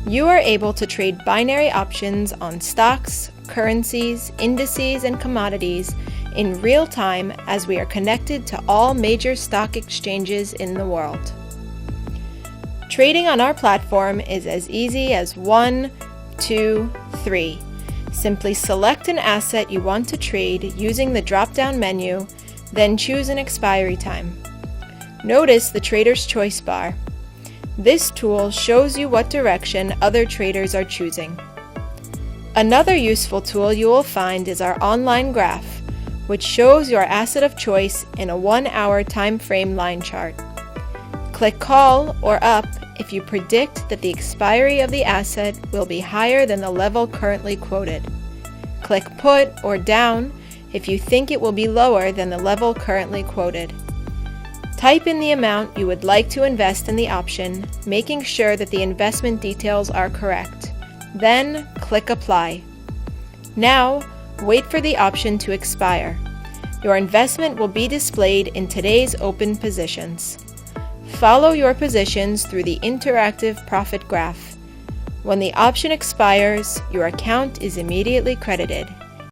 You are able to trade binary options on stocks, currencies, indices, and commodities in real time as we are connected to all major stock exchanges in the world. Trading on our platform is as easy as 1, 2, 3. Simply select an asset you want to trade using the drop-down menu, then choose an expiry time. Notice the Trader's Choice bar. This tool shows you what direction other traders are choosing. Another useful tool you will find is our online graph, which shows your asset of choice in a 1-hour time frame line chart. Click Call or Up if you predict that the expiry of the asset will be higher than the level currently quoted. Click Put or Down if you think it will be lower than the level currently quoted. Type in the amount you would like to invest in the option, making sure that the investment details are correct. Then click Apply. Now, wait for the option to expire. Your investment will be displayed in today's open positions. Follow your positions through the interactive profit graph. When the option expires, your account is immediately credited.